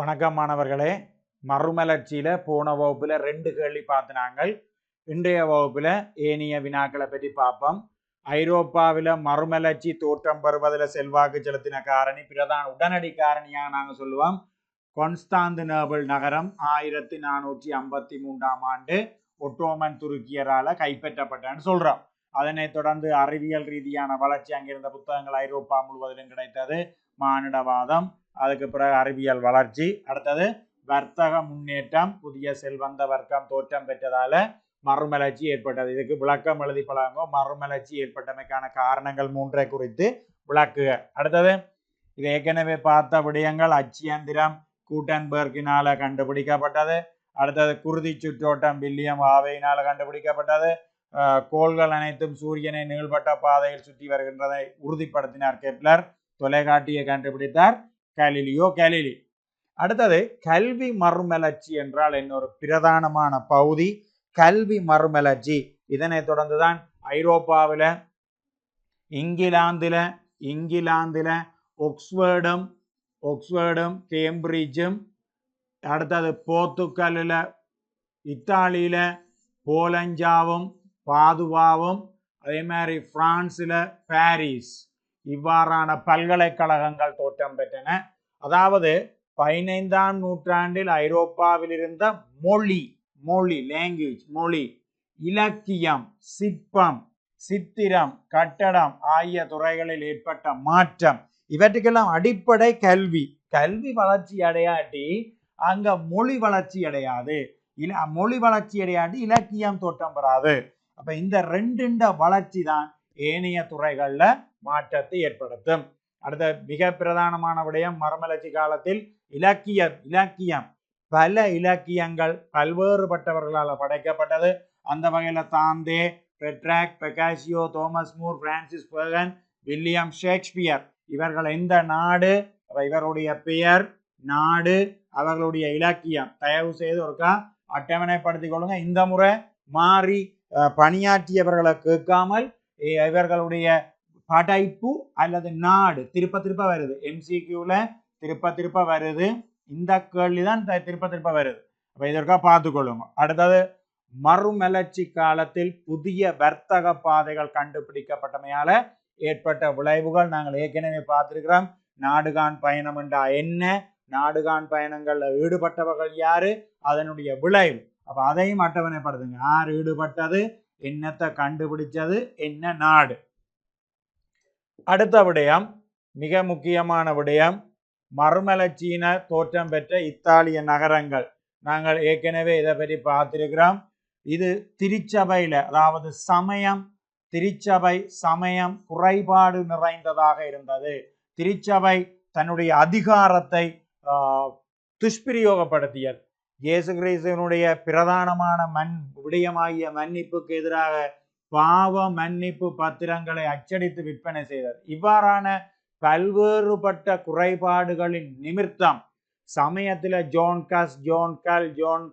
வணக்கம் மாணவர்களே. மறுமலர்ச்சியில போன வகுப்புல 2 கேள்வி பார்த்து இன்றைய வகுப்புல ஏனைய வினாக்களை பற்றி பார்ப்போம். ஐரோப்பாவில மறுமலர்ச்சி தோற்றம் பெறுவதில் செல்வாக்கு செலுத்தின காரணி பிரதான உடனடி காரணியாக நாங்கள் சொல்லுவோம் கான்ஸ்டாந்தினோபிள் நகரம் 1453ஆம் ஆண்டு ஒட்டோமன் துருக்கியரால கைப்பற்றப்பட்டன்னு சொல்றோம். அதனைத் தொடர்ந்து அறிவியல் ரீதியான வளர்ச்சி அங்கிருந்த புத்தகங்கள் ஐரோப்பா முழுவதிலும் கிடைத்தது. மானிடவாதம், அதுக்கு பிறகு அறிவியல் வளர்ச்சி, அடுத்தது வர்த்தக முன்னேற்றம், புதிய செல்வந்த வர்க்கம் தோற்றம் பெற்றதால மறுமலர்ச்சி ஏற்பட்டது. இதுக்கு விளக்கம் எழுதி பழகுங்க. மறுமலர்ச்சி ஏற்பட்டமைக்கான காரணங்கள் 3 குறித்து விளக்குக. அடுத்தது இது ஏற்கனவே பார்த்த விடயங்கள். அச்சியந்திரம் கூட்டன்பர்கினால கண்டுபிடிக்கப்பட்டது. அடுத்தது குருதி சுற்றோட்டம் வில்லியம் ஆவையினால கண்டுபிடிக்கப்பட்டது. கோள்கள் அனைத்தும் சூரியனை நீள்வட்ட பாதையில் சுற்றி வருகின்றதை உறுதிப்படுத்தினார் கெப்லர். தொலைக்காட்டியை கண்டுபிடித்தார் கலிலியோ கலிலி. அடுத்தது கல்வி மறுமலர்ச்சி என்றால் இன்னொரு பிரதானமான பகுதி கல்வி மறுமலர்ச்சி. இதனை தொடர்ந்துதான் ஐரோப்பாவில இங்கிலாந்துல ஒக்ஸ்போர்டும் கேம்பிரிட்ஜும், அடுத்தது போர்த்துகல்ல இத்தாலியில போலஞ்சாவும் பாதுவாவும், அதே மாதிரி பிரான்ஸ்ல பாரிஸ், இவ்வாறான பல்கலைக்கழகங்கள் தோற்றம் பெற்றன. அதாவது 15ஆம் நூற்றாண்டில் ஐரோப்பாவில் இருந்த மொழி, இலக்கியம், சிற்பம், சித்திரம், கட்டடம் ஆகிய துறைகளில் ஏற்பட்ட மாற்றம், இவற்றுக்கெல்லாம் அடிப்படை கல்வி. கல்வி வளர்ச்சி அடையாட்டி அங்க மொழி வளர்ச்சி அடையாது. மொழி வளர்ச்சி அடையாட்டி இலக்கியம் தோற்றம் பெறாது. அப்ப இந்த 2 வளர்ச்சி தான் ஏனைய துறைகள்ல மாற்றத்தை ஏற்படுத்தும். அடுத்த மிக பிரதானமான விடயம் மறுமலர்ச்சி காலத்தில் இலக்கியம் பல இலக்கியங்கள் பல்வேறுபட்டவர்களால் படைக்கப்பட்டது. அந்த வகையில Dante, Petrarch, Boccaccio, Thomas More, Francis Bacon, William Shakespeare இவர்கள் எந்த நாடு, இவருடைய பெயர், நாடு, அவர்களுடைய இலக்கியம் தயவு செய்து ஒருக்கா அட்டவணைப்படுத்திக் கொள்ளுங்க. இந்த முறை மாறி பணியாற்றியவர்களை கேட்காமல் இவர்களுடைய படைப்பு அல்லது நாடு திருப்ப வருது. MCQல திருப்ப வருது. இந்த கேள்விதான் திருப்ப வருது. அப்ப இதற்காக பார்த்துக்கொள்ளுங்க. அடுத்தது மறுமலர்ச்சி காலத்தில் புதிய வர்த்தக பாதைகள் கண்டுபிடிக்கப்பட்டமையால ஏற்பட்ட விளைவுகள் நாங்கள் ஏற்கனவே பார்த்திருக்கிறோம். நாடுகான் பயணம் என்றா என்ன, நாடுகான் பயணங்கள்ல ஈடுபட்டவர்கள் யாரு, அதனுடைய விளைவு. அப்ப அதையும் அட்டவணைப்படுத்துங்க. யார் ஈடுபட்டது, என்னத்தை கண்டுபிடிச்சது, என்ன நாடு. அடுத்த விடயம் மிக முக்கியமான விடயம் மறுமலர்ச்சியின தோற்றம் பெற்ற இத்தாலிய நகரங்கள். நாங்கள் ஏற்கனவே இதை பற்றி பார்த்திருக்கிறோம். இது திருச்சபையில, அதாவது திருச்சபை சமயம் குறைபாடு நிறைந்ததாக இருந்தது. திருச்சபை தன்னுடைய அதிகாரத்தை துஷ்பிரயோகப்படுத்தியது. இயேசு கிறிஸ்துவினுடைய பிரதானமான விடயமாகிய மன்னிப்புக்கு எதிராக பாவ மன்னிப்பு பத்திரங்களை அச்சடித்து விற்பனை செய்தது. இவ்வாறான பல்வேறுபட்ட குறைபாடுகளின் நிமித்தம் சமயத்தில் ஜோன்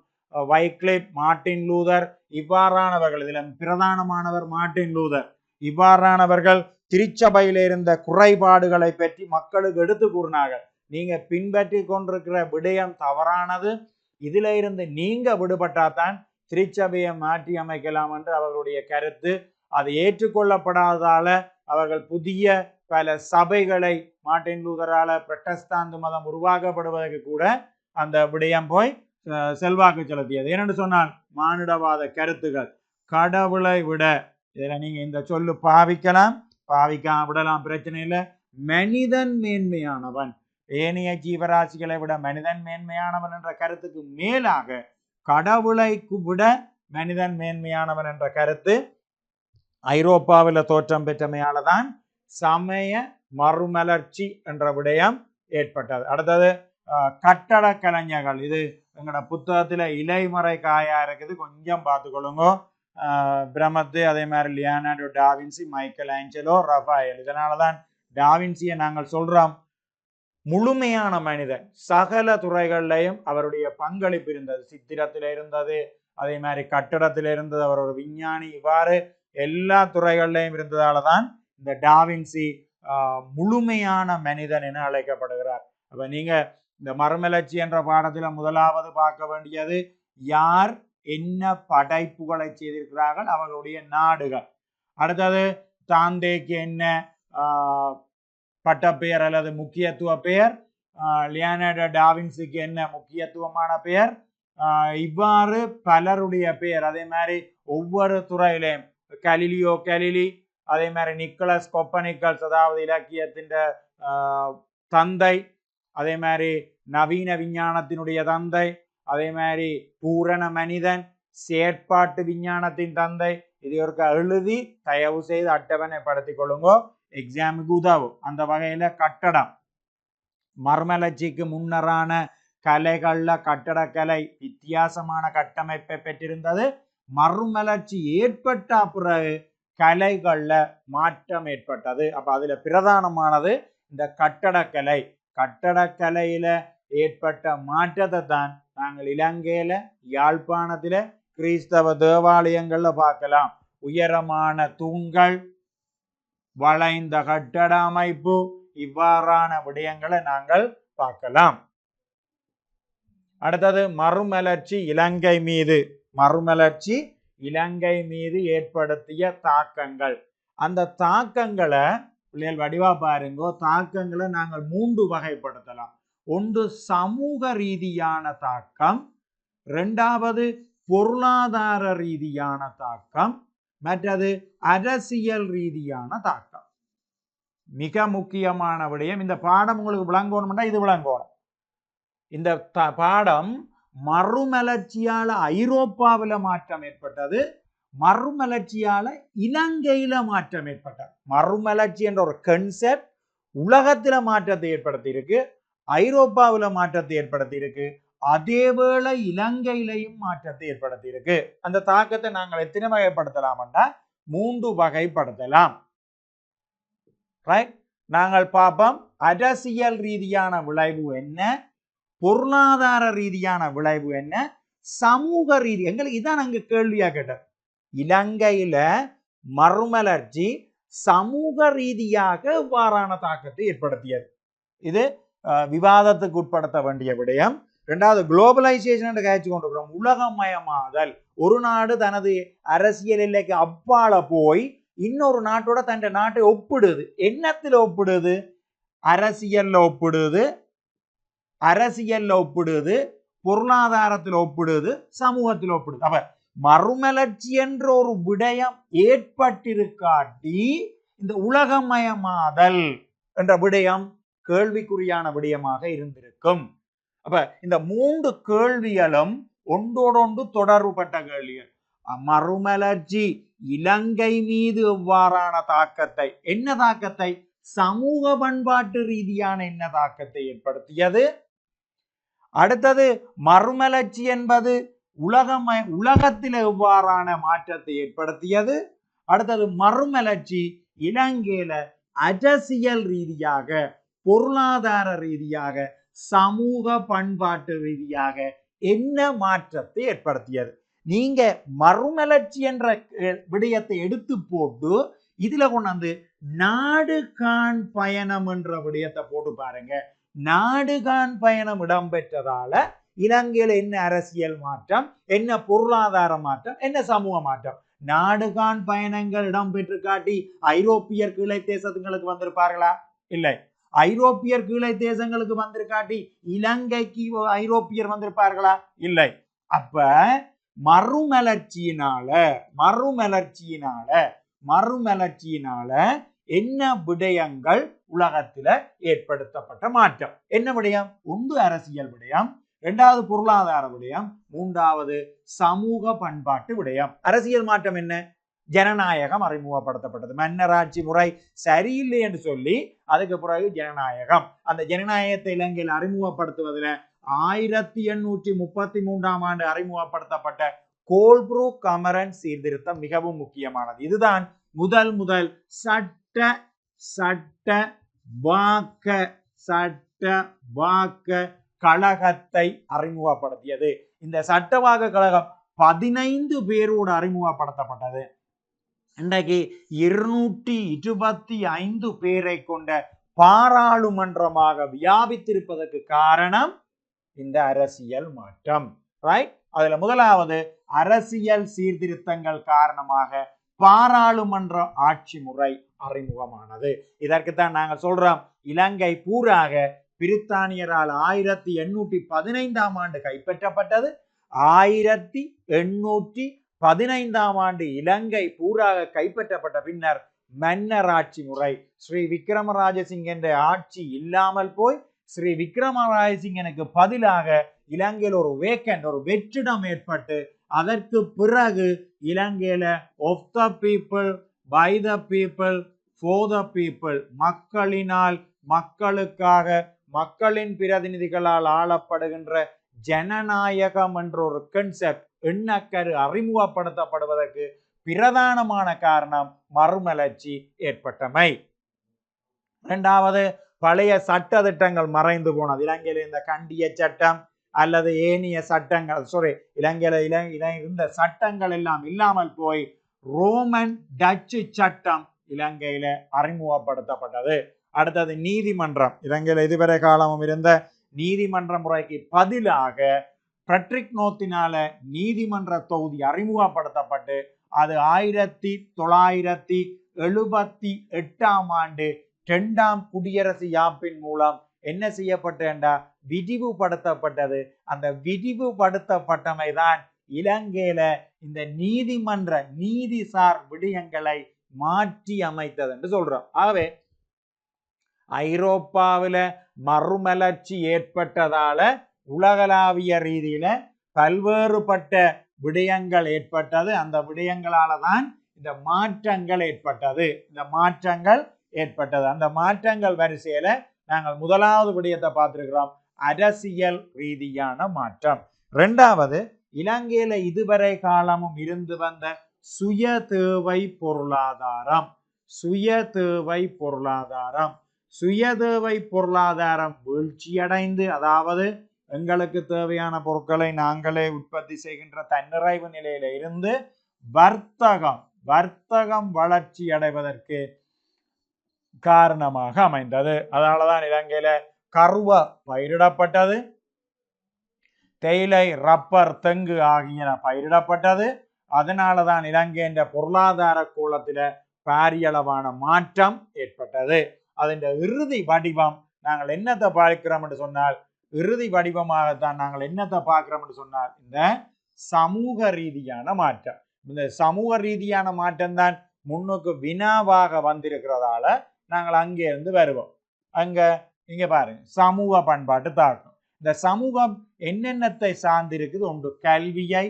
வைக்லிப், மார்ட்டின் லூதர் இவ்வாறானவர்கள், இதில் பிரதானமானவர் மார்ட்டின் லூதர், இவ்வாறானவர்கள் திருச்சபையில் இருந்த குறைபாடுகளை பற்றி மக்களுக்கு எடுத்து கூறினார்கள். நீங்க பின்பற்றி கொண்டிருக்கிற விடயம் தவறானது, இதுல இருந்து நீங்க விடுபட்டாதான் திருச்சபையை மாற்றி அமைக்கலாம் என்று அவர்களுடைய கருத்து. அது ஏற்றுக்கொள்ளப்படாததால அவர்கள் புதிய பல சபைகளை மார்ட்டின் லூதரால புரட்டஸ்தாந்து மதம் உருவாக்கப்படுவதற்கு கூட அந்த விடயம் போய் செல்வாக்கு செலுத்தியது. ஏனென்று சொன்னால் மானிடவாத கருத்துகள், கடவுளை விட, இதுல நீங்க இந்த சொல்லு பாவிக்காம விடலாம், பிரச்சனை இல்லை. மனிதன் மேன்மையானவன், ஏனைய ஜீவராசிகளை விட மனிதன் மேன்மையானவன் என்ற கருத்துக்கு மேலாக கடவுளை விட மனிதன் மேன்மையானவன் என்ற கருத்து ஐரோப்பாவில் தோற்றம் பெற்றமையால்தான் சமய மறுமலர்ச்சி என்ற விடயம் ஏற்பட்டது. அடுத்தது கட்டட கலைஞர்கள். இது எங்களோட புத்தகத்துல இலைமறை காயா இருக்குது, கொஞ்சம் பார்த்துக்கொள்ளுங்க. பிரமத்து, அதே மாதிரி Leonardo da Vinci, Michelangelo, Raphael. இதனாலதான் டாவின்சியை நாங்கள் சொல்றோம் முழுமையான மனிதன். சகல துறைகள்லையும் அவருடைய பங்களிப்பு இருந்தது. சித்திரத்தில் இருந்தது, அதே மாதிரி கட்டடத்தில் இருந்தது, அவர் ஒரு விஞ்ஞானி. இவ்வாறு எல்லா துறைகள்லையும் இருந்ததால தான் இந்த டாவின்சி முழுமையான மனிதன் என அழைக்கப்படுகிறார். அப்ப நீங்க இந்த மறுமலர்ச்சி என்ற பாடத்தில் முதலாவது பார்க்க வேண்டியது யார் என்ன படைப்புகளை செய்திருக்கிறார்கள், அவர்களுடைய நாடுகள். அடுத்தது தாந்தேக்கு என்ன பட்டப்பெயர் அல்லது முக்கியத்துவ பெயர், லியோனார்டோ டாவின்சிக்கு என்ன முக்கியத்துவமான பெயர், இவ்வாறு பலருடைய பெயர். அதே மாதிரி ஒவ்வொரு துறையிலையும் கலிலியோ கலிலி, அதே மாதிரி நிக்கோலஸ் கொப்பர்னிக்கஸ் அதாவது இலக்கியத்தின் தந்தை, அதே மாதிரி நவீன விஞ்ஞானத்தினுடைய தந்தை, அதே மாதிரி பூரண மனிதன், செயற்பாட்டு விஞ்ஞானத்தின் தந்தை. இது ஒரு எழுதி தயவு செய்து அட்டவணைப்படுத்திக் கொள்ளுங்க, எக்ஸாமுக்கு உதவும். அந்த வகையில கட்டடம் மறுமலர்ச்சிக்கு முன்னரான கலைகள்ல கட்டடக்கலை வித்தியாசமான கட்டமைப்பை பெற்றிருந்தது. மறுமலர்ச்சி ஏற்பட்ட பிறகு கலைகள்ல மாற்றம் ஏற்பட்டது. அப்ப அதுல பிரதானமானது இந்த கட்டடக்கலை. கட்டடக்கலையில ஏற்பட்ட மாற்றத்தை தான் நாங்கள் இலங்கையில யாழ்ப்பாணத்தில கிறிஸ்தவ தேவாலயங்கள்ல பார்க்கலாம். உயரமான தூண்கள், வளைந்த கட்டட அமைப்பு, இவ்வாறான விடயங்களை நாங்கள் பார்க்கலாம். அடுத்தது மறுமலர்ச்சி இலங்கை மீது. மறுமலர்ச்சி இலங்கை மீது ஏற்படுத்திய தாக்கங்கள். அந்த தாக்கங்களை பிள்ளைகள் வடிவா பாருங்கோ. தாக்கங்களை நாங்கள் 3 வகைப்படுத்தலாம். ஒன்று சமூக ரீதியான தாக்கம், இரண்டாவது பொருளாதார ரீதியான தாக்கம், மற்றது அரசியல் ரீதியான தாக்கம். மிக முக்கியமான விடயம். இந்த பாடம் உங்களுக்கு விளங்கணும்னா இது விளங்கணும். இந்த பாடம் மறுமலர்ச்சியால ஐரோப்பாவில மாற்றம் ஏற்பட்டது, மறுமலர்ச்சியால இலங்கையில மாற்றம் ஏற்பட்டது. மறுமலர்ச்சி என்ற ஒரு கன்செப்ட் உலகத்தில மாற்றத்தை ஏற்படுத்தி இருக்கு, ஐரோப்பாவில மாற்றத்தை ஏற்படுத்தி இருக்கு, அதேவேளை இலங்கையிலையும் மாற்றத்தை ஏற்படுத்தி இருக்கு. அந்த தாக்கத்தை நாங்கள் எத்தனை வகைப்படுத்தலாம்னா 3 வகைப்படுத்தலாம். ரைட், நாங்கள் பார்ப்போம். அரசியல் ரீதியான விளைவு என்ன, பொருளாதார ரீதியான விளைவு என்ன, சமூக ரீதி. எங்களுக்கு இதான் அங்க கேள்வியா கேட்டார். இலங்கையில மறுமலர்ச்சி சமூக ரீதியாக இவ்வாறான தாக்கத்தை ஏற்படுத்தியது. இது விவாதத்துக்கு உட்படுத்த வேண்டிய விடயம். இரண்டாவது குளோபலைசேஷன் காய்ச்சி கொண்டிருக்கிறோம். உலகமயமாதல். ஒரு நாடு தனது அரசியல் எல்லைக்கு அப்பால போய் இன்னொரு நாட்டோட தன் நாட்டை ஒப்பிடுது. என்னத்தில் ஒப்பிடுது? அரசியல்ல ஒப்பிடுது, அரசியல்ல ஒப்பிடுது, பொருளாதாரத்தில் ஒப்பிடுது, சமூகத்தில் ஒப்பிடுது. அப்ப மறுமலர்ச்சி என்ற ஒரு விடயம் ஏற்பட்டிருக்காட்டி இந்த உலகமயமாதல் என்ற விடயம் கேள்விக்குறியான விடயமாக இருந்திருக்கும். அப்ப இந்த 3 கேள்விகளும் ஒன்றோடொன்று தொடர்புபட்ட கேள்விகள். மறுமலர்ச்சி இலங்கை மீது எவ்வாறான தாக்கத்தை, என்ன தாக்கத்தை, சமூக பண்பாட்டு ரீதியான என்ன தாக்கத்தை ஏற்படுத்தியது. அடுத்தது மறுமலர்ச்சி என்பது உலகத்தில் எவ்வாறான மாற்றத்தை ஏற்படுத்தியது. அடுத்தது மறுமலர்ச்சி இலங்கையில அரசியல் ரீதியாக, பொருளாதார ரீதியாக, சமூக பண்பாட்டு ரீதியாக என்ன மாற்றத்தை ஏற்படுத்தியது. நீங்க மறுமலர்ச்சி என்ற விடயத்தை எடுத்து போட்டு இதுல கொண்டாந்து நாடுகாண் பயணம் என்ற விடயத்தை போட்டு பாருங்க. நாடுகாண் பயணம் இடம்பெற்றதால இலங்கையில என்ன அரசியல் மாற்றம், என்ன பொருளாதார மாற்றம், என்ன சமூக மாற்றம். நாடுகாண் பயணங்கள் இடம்பெற்று காட்டி ஐரோப்பியர் கீழே தேசங்களுக்கு வந்திருப்பார்களா? இல்லை. ஐரோப்பியர் கீழே தேசங்களுக்கு வந்திருக்காட்டி இலங்கைக்கு ஐரோப்பியர் வந்திருப்பார்களா? இல்லை. அப்ப மறுமலர்ச்சியினால என்ன விடயங்கள் உலகத்துல ஏற்படுத்தப்பட்ட மாற்றம்? என்ன விடயம்? ஒன்று அரசியல் விடயம், இரண்டாவது பொருளாதார விடயம், மூன்றாவது சமூக பண்பாட்டு விடயம். அரசியல் மாற்றம் என்ன? ஜனநாயகம் அறிமுகப்படுத்தப்பட்டது. மன்னராட்சி முறை சரியில்லை என்று சொல்லி அதுக்கு பிறகு ஜனநாயகம். அந்த ஜனநாயகத்தை இலங்கையில் அறிமுகப்படுத்துவதில் 1833ஆம் ஆண்டு அறிமுகப்படுத்தப்பட்ட கோல்ப்ரூக் கமரன் சீர்திருத்தம் மிகவும் முக்கியமானது. இதுதான் முதல் சட்ட வாக்க கழகத்தை அறிமுகப்படுத்தியது. இந்த சட்டவாக்க கழகம் 15 பேரோடு அறிமுகப்படுத்தப்பட்டது. இன்றைக்கு 225 பேரை கொண்ட பாராளுமன்றமாக வியாபித்திருப்பதற்கு காரணம் இந்த அரசியல் மாற்றம். ரைட்? அதுல முதலாவது அரசியல் சீர்திருத்தங்கள் காரணமாக பாராளுமன்ற ஆட்சி முறை அறிமுகமானது. இதற்குத்தான் நாங்கள் சொல்றோம், இலங்கை பூராக பிரித்தானியரால் 1815 ஆண்டு கைப்பற்றப்பட்டது. 1815 இலங்கை பூராக கைப்பற்றப்பட்ட பின்னர் மன்னர் ஆட்சி முறை ஸ்ரீ விக்ரமராஜசிங்கன் ஆட்சி இல்லாமல் போய் ஸ்ரீ விக்ரமராஜசிங்கனுக்கு பதிலாக இலங்கையில் ஒரு வேக்கண்ட், ஒரு வெற்றிடம் ஏற்பட்டு அதற்கு பிறகு இலங்கையில of the people, by the people, for the people, மக்களினால் மக்களுக்காக மக்களின் பிரதிநிதிகளால் ஆளப்படுகின்ற ஜனநாயகம் என்ற ஒரு கன்செப்ட், எண்ணக்கரு அறிமுகப்படுத்தப்படுவதற்கு பிரதானமான காரணம் மறுமலர்ச்சி ஏற்பட்டமை. இரண்டாவது, பழைய சட்ட திட்டங்கள் மறைந்து போனது. இலங்கையில் இந்த கண்டிய சட்டம் அல்லது ஏனைய சட்டங்கள், இலங்கையில இருந்த சட்டங்கள் எல்லாம் இல்லாமல் போய் ரோமன் டச்சு சட்டம் இலங்கையில அறிமுகப்படுத்தப்பட்டது. அடுத்தது நீதிமன்றம். இலங்கையில இதுவரை காலமும் இருந்த நீதிமன்ற முறைக்கு பதிலாக பட்ரிக் நோத்தினால நீதிமன்ற தொகுதி அறிமுகப்படுத்தப்பட்டு அது 1978 ஆண்டு 2ஆம் குடியரசு யாப்பின் மூலம் என்ன செய்யப்பட்டா விரிவுபடுத்தப்பட்டது. அந்த விரிவுபடுத்தப்பட்டமைதான் இலங்கையில இந்த நீதிமன்ற நீதிசார் விடயங்களை மாற்றி அமைத்தது என்று சொல்றோம். ஆகவே ஐரோப்பாவில மறுமலர்ச்சி ஏற்பட்டதால உலகளாவிய ரீதியில பல்வேறுபட்ட விடயங்கள் ஏற்பட்டது. அந்த விடயங்களால தான் இந்த மாற்றங்கள் ஏற்பட்டது. அந்த மாற்றங்கள் வரிசையில நாங்கள் முதலாவது விடயத்தை பார்த்திருக்கிறோம், அரசியல் ரீதியான மாற்றம். இரண்டாவது, இலங்கையில இதுவரை காலமும் இருந்து வந்த சுய தேவை பொருளாதாரம். வீழ்ச்சியடைந்து, அதாவது எங்களுக்கு தேவையான பொருட்களை நாங்களே உற்பத்தி செய்கின்ற தன்னிறைவு நிலையில இருந்து வர்த்தகம் வளர்ச்சி அடைவதற்கு காரணமாக அமைந்தது. அதனாலதான் இலங்கையில கருவ பயிரிடப்பட்டது, தேயிலை, ரப்பர், தெங்கு ஆகியன பயிரிடப்பட்டது. அதனாலதான் இலங்கையின் பொருளாதார கோலத்தில பாரியளவான மாற்றம் ஏற்பட்டது. அதன் இறுதி வடிவம் நாங்கள் என்னத்தை பார்க்கிறோம் என்று சொன்னால், இந்த சமூக ரீதியான மாற்றம். இந்த சமூக ரீதியான மாற்றம் தான் முன்னுக்கு வினாவாக வந்திருக்கிறதால நாங்கள் அங்கே இருந்து வருவோம். இங்க பாருங்க, சமூக பண்பாட்டு தாக்கம். இந்த சமூகம் என்னென்னத்தை சார்ந்திருக்குது? ஒன்று கல்வியை,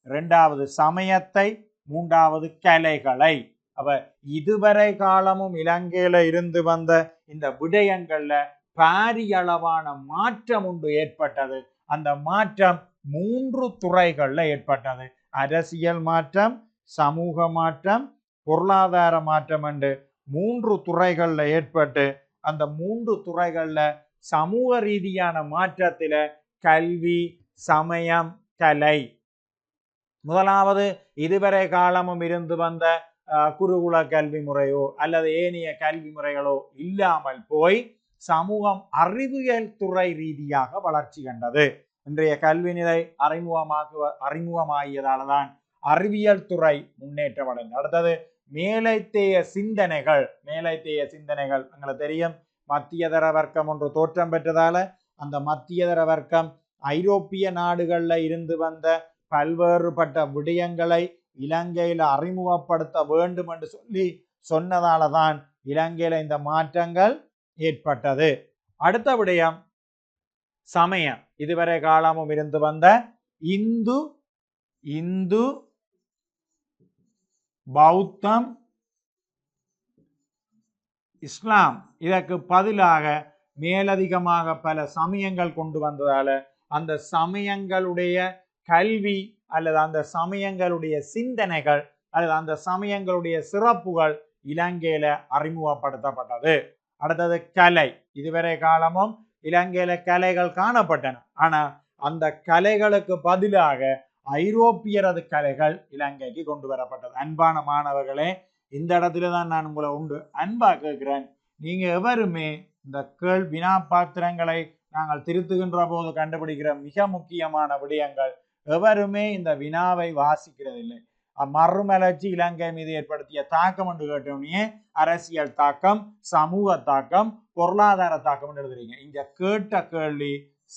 இரண்டாவது சமயத்தை, மூன்றாவது கலைகளை. அப்ப இதுவரை காலமும் இலங்கையில இருந்து வந்த இந்த விடயங்கள்ல பாரியளவான மாற்றம் ஒன்று ஏற்பட்டது. அந்த மாற்றம் 3 துறைகள்ல ஏற்பட்டது. அரசியல் மாற்றம், சமூக மாற்றம், பொருளாதார மாற்றம் என்று 3 துறைகள்ல ஏற்பட்டு, அந்த 3 துறைகள்ல சமூக ரீதியான மாற்றத்தில கல்வி, சமயம், கலை. முதலாவது, இதுவரை காலமும் இருந்து வந்த குருகுல கல்வி முறையோ அல்லது ஏனைய கல்வி முறைகளோ இல்லாமல் போய் சமூகம் அறிவியல் துறை ரீதியாக வளர்ச்சி கண்டது. இன்றைய கல்வி நிலை அறிமுகமாகியதால்தான் அறிவியல் துறை முன்னேற்றம் அடைந்தது. அடுத்தது மேலைத்தேய சிந்தனைகள். எங்களுக்கு தெரியும், மத்தியதர வர்க்கம் ஒன்று தோற்றம் பெற்றதால அந்த மத்தியதர வர்க்கம் ஐரோப்பிய நாடுகள்ல இருந்து வந்த பல்வேறுபட்ட விடயங்களை இலங்கையில அறிமுகப்படுத்த வேண்டும் என்று சொன்னதாலதான் இலங்கையில இந்த மாற்றங்கள் ஏற்பட்டது. அடுத்த விடயம் சமயம். இதுவரை காலமும் இருந்து வந்த இந்து பௌத்தம், இஸ்லாம், இதற்கு பதிலாக மேலதிகமாக பல சமயங்கள் கொண்டு வந்ததால அந்த சமயங்களுடைய கல்வி அல்லது அந்த சமயங்களுடைய சிந்தனைகள் அல்லது அந்த சமயங்களுடைய சிறப்புகள் இலங்கையில அறிமுகப்படுத்தப்பட்டது. அடுத்தது கலை. இதுவரை காலமும் இலங்கையில கலைகள் காணப்பட்டன. ஆனா அந்த கலைகளுக்கு பதிலாக ஐரோப்பியரது கலைகள் இலங்கைக்கு கொண்டு வரப்பட்டது. அன்பான மாணவர்களே, இந்த இடத்துல தான் நான் உங்களை அன்பா கேட்கிறேன், நீங்க எவருமே இந்த வினா பாத்திரங்களை நாங்கள் திருத்துகின்ற போது கண்டுபிடிக்கிற மிக முக்கியமான விடயங்கள், எவருமே இந்த வினாவை வாசிக்கிறதில்லை. மறுமலர்ச்சி இலங்கை மீது ஏற்படுத்திய தாக்கம் என்று கேட்டோன்னே அரசியல் தாக்கம், சமூக தாக்கம், பொருளாதார தாக்கம் எழுதுறீங்க. இங்க கேட்ட கேள்வி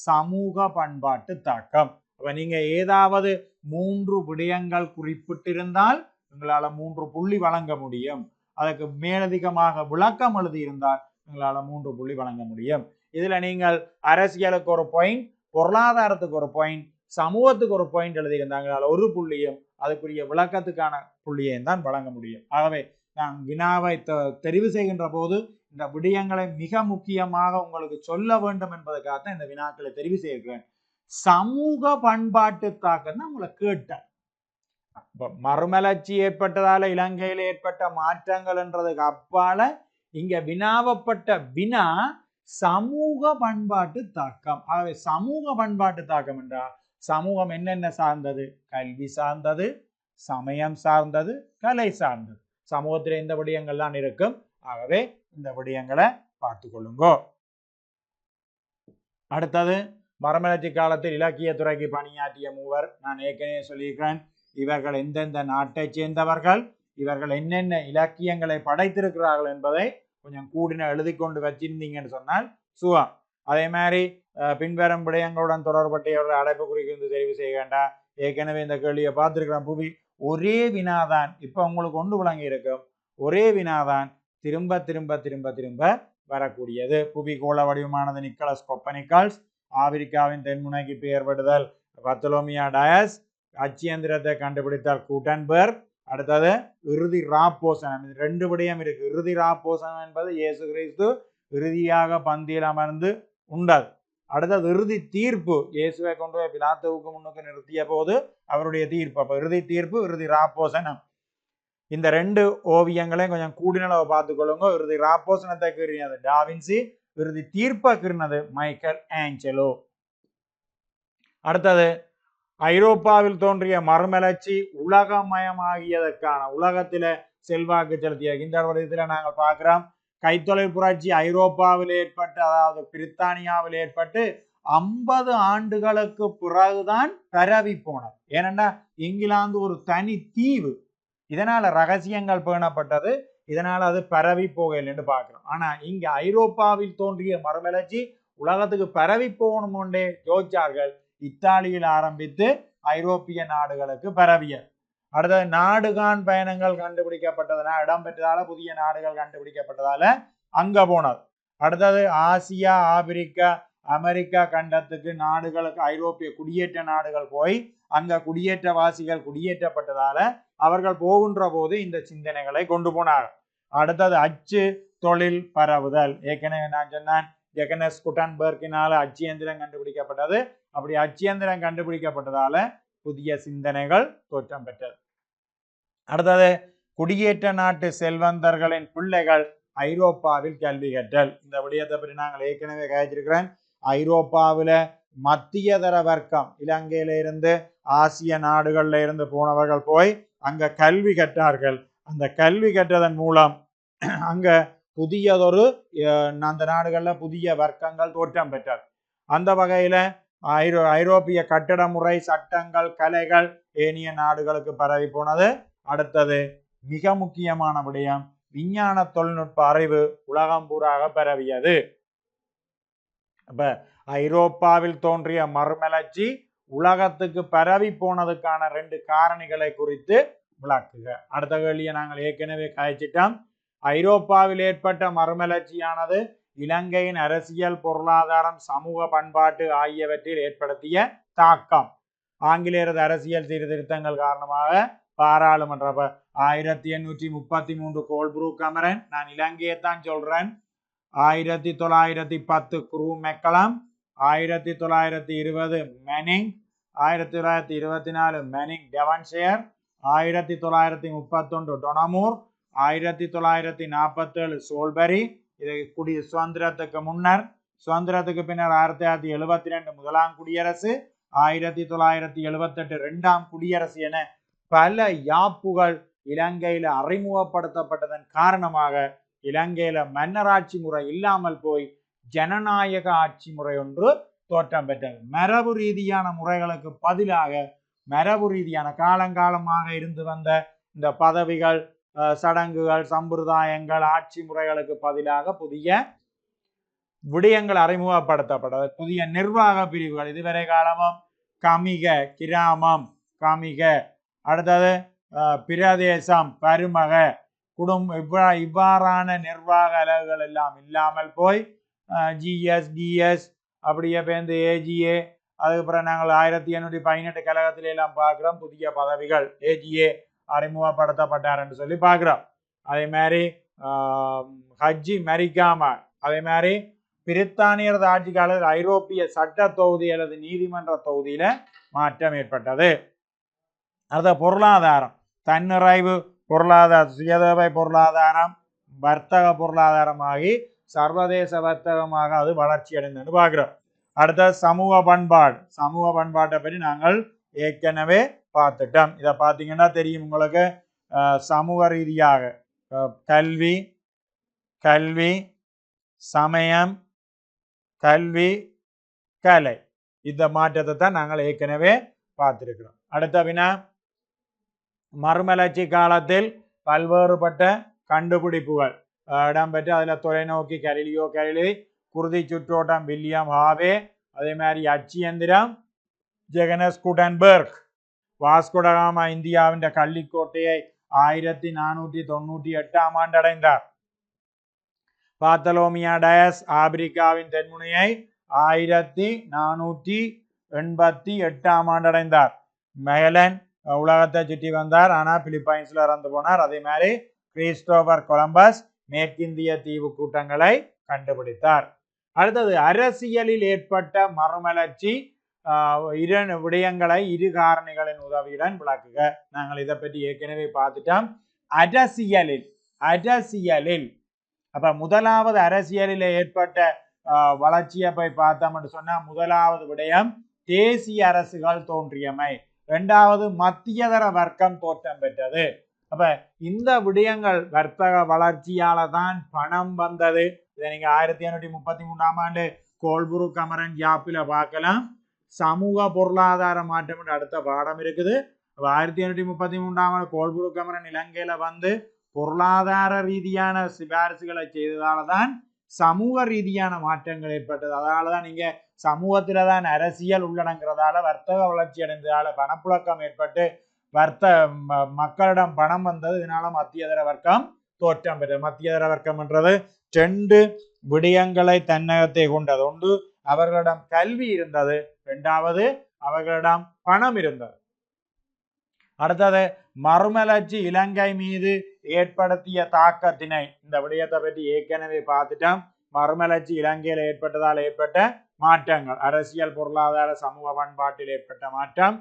சமூக பண்பாட்டு தாக்கம். அப்ப நீங்க ஏதாவது 3 விடயங்கள் குறிப்பிட்டிருந்தால் உங்களால 3 புள்ளி வழங்க முடியும். அதற்கு மேலதிகமாக விளக்கம் எழுதியிருந்தால் உங்களால 3 புள்ளி வழங்க முடியும். இதுல நீங்கள் அரசியலுக்கு ஒரு பாயிண்ட், பொருளாதாரத்துக்கு ஒரு பாயிண்ட், சமூகத்துக்கு ஒரு பாயிண்ட் எழுதியிருந்தாங்களால 1 புள்ளியும் அதுக்குரிய விளக்கத்துக்கான புள்ளியையும் தான் வழங்க முடியும். ஆகவே நான் வினாவை தெரிவு செய்கின்ற போது இந்த விடயங்களை மிக முக்கியமாக உங்களுக்கு சொல்ல வேண்டும் என்பதற்காக இந்த வினாக்களை தெரிவு செய்கிறேன். சமூக பண்பாட்டு தாக்கம் தான் உங்களை கேட்டேன். மறுமலர்ச்சி ஏற்பட்டதால இலங்கையில் ஏற்பட்ட மாற்றங்கள் என்றதுக்கு அப்பால இங்க வினாவப்பட்ட வினா சமூக பண்பாட்டு தாக்கம். ஆகவே சமூக பண்பாட்டு தாக்கம் என்றால் சமூகம் என்னென்ன சார்ந்தது? கல்வி சார்ந்தது, சமயம் சார்ந்தது, கலை சார்ந்தது. சமூகத்தில் இந்த விடயங்கள் தான் இருக்கும். ஆகவே இந்த விடயங்களை பார்த்து கொள்ளுங்கோ. அடுத்தது, மறுமலர்ச்சி காலத்தில் இலக்கியத்துறைக்கு பணியாற்றிய மூவர். நான் ஏற்கனவே சொல்லியிருக்கிறேன், இவர்கள் எந்தெந்த நாட்டை சேர்ந்தவர்கள், இவர்கள் என்னென்ன இலக்கியங்களை படைத்திருக்கிறார்கள் என்பதை கொஞ்சம் கூடின எழுதி கொண்டு வச்சிருந்தீங்கன்னு சொன்னால் சுகம். அதே மாதிரி பின்வரும் விடயங்களுடன் தொடர்புடைய அடைப்பு குறித்து தெரிவு செய்ய வேண்டாம். ஏற்கனவே இந்த கேள்வியை பார்த்துருக்கிறேன். புவி ஒரே வினாதான், இப்ப உங்களுக்கு ஒன்று விளங்கி இருக்கும். ஒரே வினாதான் திரும்ப திரும்ப திரும்ப திரும்ப வரக்கூடியது. புவி கோள வடிவமானது நிக்கலஸ் கொப்பனிக்கல்ஸ். ஆப்பிரிக்காவின் தென்முனைக்கு பெயர்படுதல் பர்தலோமியோ டயஸ். அச்சியந்திரத்தை கண்டுபிடித்தால் கூட்டன்பர்க். அடுத்தது இறுதி ராப்போசனம். இது 2 விடயம் இருக்கு. இறுதி ராப்போசனம் என்பது இயேசு கிறிஸ்து இறுதியாக பந்தியில் அமர்ந்து உண்டது. அடுத்தது இறுதி தீர்ப்பு, இயேசுவை கொண்டு போய் பிலாத்துவுக்கு முன்னுக்கு நிறுத்திய போது அவருடைய தீர்ப்பு. அப்ப இறுதி தீர்ப்பு, இறுதி ராப்போசனம். இந்த 2 ஓவியங்களையும் கொஞ்சம் கூடினளவு பார்த்துக்கொள்ளுங்க. இறுதி ராப்போசனத்தை கீறினது டாவின்சி, இறுதி தீர்ப்பை கீறினது மைக்கேல் ஆஞ்சலோ. அடுத்தது, ஐரோப்பாவில் தோன்றிய மறுமலர்ச்சி உலகமயமாகியதற்கான, உலகத்தில செல்வாக்கு செலுத்திய. இந்த வடிவத்தில் நாங்கள் பார்க்கிறோம், கைத்தொழில் புரட்சி ஐரோப்பாவில் ஏற்பட்டு, அதாவது பிரித்தானியாவில் ஏற்பட்டு 50 ஆண்டுகளுக்கு பிறகுதான் பரவி போனது. ஏனென்றா இங்கிலாந்து ஒரு தனி தீவு, இதனால ரகசியங்கள் பேணப்பட்டது, இதனால அது பரவி போகல என்று பார்க்கிறோம். ஆனா இங்க ஐரோப்பாவில் தோன்றிய மறுமலர்ச்சி உலகத்துக்கு பரவி போகணும்னே யோசிச்சார்கள். இத்தாலியில் ஆரம்பித்து ஐரோப்பிய நாடுகளுக்கு பரவியது. அடுத்தது, நாடுகான் பயணங்கள் கண்டுபிடிக்கப்பட்டதுனா இடம்பெற்றதால புதிய நாடுகள் கண்டுபிடிக்கப்பட்டதால அங்க போனது. அடுத்தது, ஆசியா, ஆப்பிரிக்கா, அமெரிக்கா கண்டத்துக்கு நாடுகளுக்கு ஐரோப்பிய குடியேற்ற நாடுகள் போய் அங்க குடியேற்றவாசிகள் குடியேற்றப்பட்டதால அவர்கள் போகின்ற போது இந்த சிந்தனைகளை கொண்டு போனார்கள். அடுத்தது, அச்சு தொழில் பரவுதல். ஏற்கனவே நான் சொன்னேன், ஜெகனஸ் குட்டன்பர்க்கினால அச்சியந்திரம் கண்டுபிடிக்கப்பட்டது. அப்படி அச்சியந்திரம் கண்டுபிடிக்கப்பட்டதால புதிய சிந்தனைகள் தோற்றம் பெற்றது. அடுத்தது, குடியேற்ற நாட்டு செல்வந்தர்களின் பிள்ளைகள் ஐரோப்பாவில் கல்வி கற்றல். இந்த விடயத்தை பற்றி நாங்கள் ஏற்கனவே கழிச்சிருக்கிறேன். ஐரோப்பாவில மத்தியதர வர்க்கம், இலங்கையில இருந்து ஆசிய நாடுகள்ல இருந்து போனவர்கள் போய் அங்க கல்வி கற்றார்கள். அந்த கல்வி கற்றதன் மூலம் அங்க புதியதொரு அந்த நாடுகள்ல புதிய வர்க்கங்கள் தோற்றம் பெற்றது. அந்த வகையில ஐரோப்பிய கட்டட முறை, சட்டங்கள், கலைகள் ஏனைய நாடுகளுக்கு பரவி போனது. அடுத்தது, மிக முக்கியமான விடயம், விஞ்ஞான தொழில்நுட்ப அறிவு உலகம் பூராக பரவியது. அப்ப ஐரோப்பாவில் தோன்றிய மறுமலர்ச்சி உலகத்துக்கு பரவி போனதுக்கான 2 காரணிகளை குறித்து விளக்குக. அடுத்த கேள்வியை நாங்கள் ஏற்கனவே காய்ச்சிட்டோம். ஐரோப்பாவில் ஏற்பட்ட மறுமலர்ச்சியானது இலங்கையின் அரசியல், பொருளாதாரம், சமூக பண்பாட்டு ஆகியவற்றில் ஏற்படுத்திய தாக்கம். ஆங்கிலேயரது அரசியல் சீர்திருத்தங்கள் காரணமாக பாராளுமன்ற 1833 கோல்ப்ரூக் அமரன், நான் இலங்கையைத்தான் சொல்றேன். 1910 Crewe McCallum, 1920 Manning, 1924 Manning Devonshire, 1931 Donoughmore, 1947 Soulbury. இது சுதந்திரத்துக்கு முன்னர். சுதந்திரத்துக்கு பின்னர் 1972 முதலாம் குடியரசு, 1978 இரண்டாம் குடியரசு என பல யாப்புகள் இலங்கையில் அறிமுகப்படுத்தப்பட்டதன் காரணமாக இலங்கையில மன்னராட்சி முறை இல்லாமல் போய் ஜனநாயக ஆட்சி முறை ஒன்று தோற்றம் பெற்றது. மரபு ரீதியான முறைகளுக்கு பதிலாக மரபு ரீதியான காலங்காலமாக இருந்து வந்த இந்த பதவிகள், சடங்குகள், சம்பிரதாயங்கள், ஆட்சி முறைகளுக்கு பதிலாக புதிய விடயங்கள் அறிமுகப்படுத்தப்பட்டது. புதிய நிர்வாக பிரிவுகள், இதுவரை காலமும் கமிக, கிராமம், கமிக, அடுத்தது பிரதேசம், பருமக, இவ்வாறான நிர்வாக அலகுகள் எல்லாம் இல்லாமல் போய் ஜிஎஸ், டிஎஸ், அப்படியே பேருந்து ஏஜிஏ, அதுக்கப்புறம் நாங்கள் 1818 கழகத்தில எல்லாம் பார்க்கிறோம் புதிய பதவிகள் ஏஜிஏ அறிமுகப்படுத்தப்பட்டார் என்று சொல்லி பார்க்கிறோம். அதே மாதிரி ஹஜ்ஜி மரிக்காம, அதே மாதிரி பிரித்தானியரது ஆட்சி காலத்தில் ஐரோப்பிய சட்ட தொகுதி அல்லது நீதிமன்ற தொகுதியில மாற்றம் ஏற்பட்டது. அது பொருளாதாரம், தன்னிறைவு பொருளாதார, சுயதேவை பொருளாதாரம், வர்த்தக பொருளாதாரமாகி சர்வதேச வர்த்தகமாக அது வளர்ச்சி அடைந்தது பார்க்கிறோம். அடுத்த சமூக பண்பாடு, சமூக பண்பாட்டை பற்றி நாங்கள் ஏற்கனவே பார்த்துட்டோம். இதை பார்த்தீங்கன்னா தெரியும் உங்களுக்கு. சமூக ரீதியாக கல்வி, கல்வி, சமயம், கல்வி, கலை, இந்த மாற்றத்தை தான் நாங்கள் ஏற்கனவே பார்த்திருக்கிறோம். அடுத்த வினா, மறுமலர்ச்சி காலத்தில் பல்வேறுபட்ட கண்டுபிடிப்புகள் இடம்பெற்று அதில் தொலைநோக்கி கலிலியோ கலிலி, குருதி சுற்றோட்டம் வில்லியம் ஹாவே, அதே மாதிரி அச்சு எந்திரம் ஜெகனஸ் குடன்பர்க், வாஸ்கோடகாமா இந்தியாவின் கள்ளிக்கோட்டையை 1498 ஆண்டு அடைந்தார். பார்த்தலோமியா டயஸ் ஆப்பிரிக்காவின் தென்முனையை 1488 ஆண்டு அடைந்தார். மெகலன் உலகத்தை சுற்றி வந்தார், ஆனால் பிலிப்பைன்ஸ்ல இறந்து போனார். அதே மாதிரி கிறிஸ்டோபர் கொலம்பஸ் மேற்கிந்திய தீவு கூட்டங்களை கண்டுபிடித்தார். அடுத்தது அரசியலில் ஏற்பட்ட மறுமலர்ச்சி, இரு விடயங்களை இரு காரணிகளின் உதவியுடன் விளக்குக. நாங்கள் இதை பற்றி ஏற்கனவே பார்த்துட்டோம். அரசியலில் அப்ப முதலாவது அரசியலில் ஏற்பட்ட வளர்ச்சியை போய் பார்த்தோம்னு சொன்னா, முதலாவது விடயம் தேசிய அரசுகள் தோன்றியமை, இரண்டாவது மத்தியதர வர்க்கம் தோற்றம் பெற்றது. அப்ப இந்த விடயங்கள் வர்த்தக வளர்ச்சியால தான் பணம் வந்தது. இதை நீங்க 1833 ஆண்டு கோல்புரு கமரன் ஜாப்பில பார்க்கலாம். சமூக பொருளாதார மாற்றம் அடுத்த பாடம் இருக்குது. 1833 ஆண்டு கோல்புரு கமரன் இலங்கையில வந்து பொருளாதார ரீதியான சிபாரிசுகளை செய்ததால தான் சமூக ரீதியான மாற்றங்கள் ஏற்பட்டது. அதனாலதான் நீங்க சமூகத்தில தான் அரசியல் உள்ளடங்கிறதால வர்த்தக வளர்ச்சி அடைந்ததால பணப்புழக்கம் ஏற்பட்டு மக்களிடம் பணம் வந்தது. இதனால மத்தியதர வர்க்கம் தோற்றம் பெற்றது. மத்தியதர வர்க்கம் என்றது 2 விடயங்களை தன்னகத்தை கொண்டது. ஒன்று, அவர்களிடம் கல்வி இருந்தது, இரண்டாவது அவர்களிடம் பணம் இருந்தது. அடுத்தது மறுமலர்ச்சி இலங்கை மீது ஏற்படுத்திய தாக்கத்தினை, இந்த விடயத்தை பற்றி ஏற்கனவே பார்த்துட்டோம். மறுமலர்ச்சி இலங்கையில் ஏற்பட்டதால் ஏற்பட்ட மாற்றங்கள், அரசியல், பொருளாதார, சமூக பண்பாட்டில் ஏற்பட்ட மாற்றம்.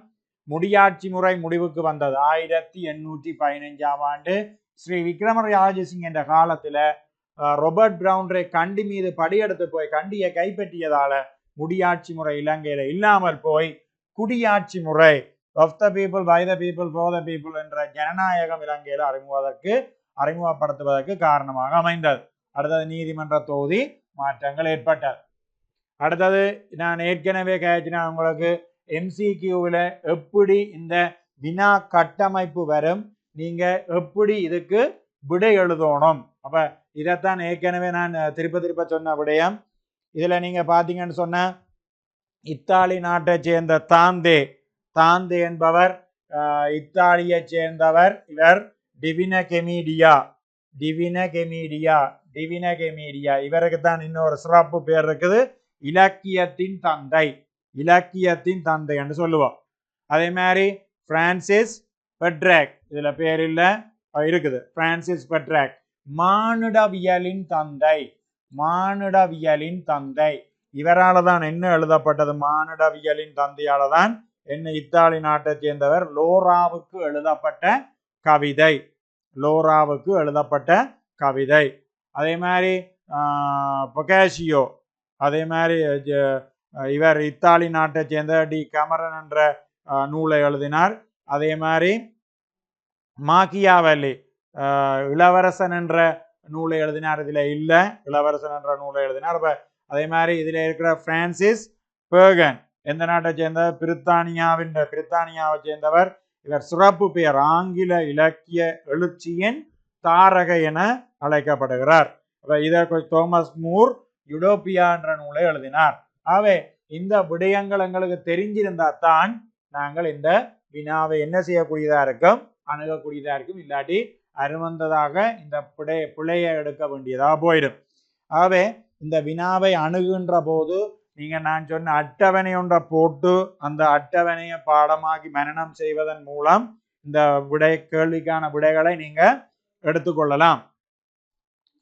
முடியாட்சி முறை முடிவுக்கு வந்தது 1815 ஆண்டு ஸ்ரீ விக்ரம ராஜசிங் என்ற காலத்துல ராபர்ட் பிரவுன்ரே கண்டி மீது படியெடுத்து போய் கண்டியை கைப்பற்றியதால முடியாட்சி முறை இலங்கையில இல்லாமல் போய் குடியாட்சி முறை, of the people, by the people, for the people என்ற ஜனநாயகம் இலங்கையில அறிமுகப்படுத்துவதற்கு காரணமாக அமைந்தது. அடுத்தது நீதிமன்ற தொகுதி மாற்றங்கள் ஏற்பட்டது. அடுத்தது நான் ஏற்கனவே கேட்சினா உங்களுக்கு MCQவில் எப்படி இந்த வினா கட்டமைப்பு வரும், நீங்க எப்படி இதுக்கு விடை எழுதணும். அப்ப இதைத்தான் ஏற்கனவே நான் திருப்ப சொன்ன விடயம். இதுல நீங்க பாத்தீங்கன்னு சொன்ன இத்தாலி நாட்டை சேர்ந்த தாந்தே என்பவர் இத்தாலியை சேர்ந்தவர். இவர் டிவின கெமீடியா இவருக்கு தான் இன்னொரு சிறப்பு பேர் இருக்குது, இலக்கியத்தின் தந்தை என்று சொல்லுவோம். அதே மாதிரி பிரான்சிஸ் பெட்ராக், இதுல பேர் இல்ல இருக்குது, பிரான்சிஸ் பெட்ராக் மானுடவியலின் தந்தை. இவரால் தான் என்ன எழுதப்பட்டது, மானுடவியலின் தந்தையால தான் என்ன, இத்தாலி நாட்டை சேர்ந்தவர், லோராவுக்கு எழுதப்பட்ட கவிதை. அதே மாதிரி பொகாசியோ, அதே மாதிரி இவர் இத்தாலி நாட்டை சேர்ந்த டி கமரன் என்ற நூலை எழுதினார். அதே மாதிரி மாக்கியாவெல்லி இளவரசன் என்ற நூலை எழுதினார், இதுல இல்ல. இளவரசன் என்ற நூலை எழுதினார். அதே மாதிரி இதுல இருக்கிற பிரான்சிஸ் பேகன் எந்த நாட்டை சேர்ந்தவர்? பிரித்தானியாவை சேர்ந்தவர். இவர் சிறப்பு பெயர் ஆங்கில இலக்கிய எழுச்சியின் தாரகை என அழைக்கப்படுகிறார். இதை தோமஸ் மூர் யூடோப்பியா என்ற நூலை எழுதினார். ஆகவே இந்த விடயங்கள் எங்களுக்கு தெரிஞ்சிருந்தா தான் நாங்கள் இந்த வினாவை என்ன செய்யக்கூடியதா இருக்கும், அணுகக்கூடியதா இருக்கும். இல்லாட்டி அருவந்ததாக இந்த பிழையை எடுக்க வேண்டியதா போயிடும். ஆகவே இந்த வினாவை அணுகுகின்ற போது நீங்க நான் சொன்ன அட்டவணை ஒன்றை போட்டு அந்த அட்டவணையை பாடமாகி மனனம் செய்வதன் மூலம் இந்த கேள்விக்கான விடைகளை நீங்க எடுத்துக்கொள்ளலாம்.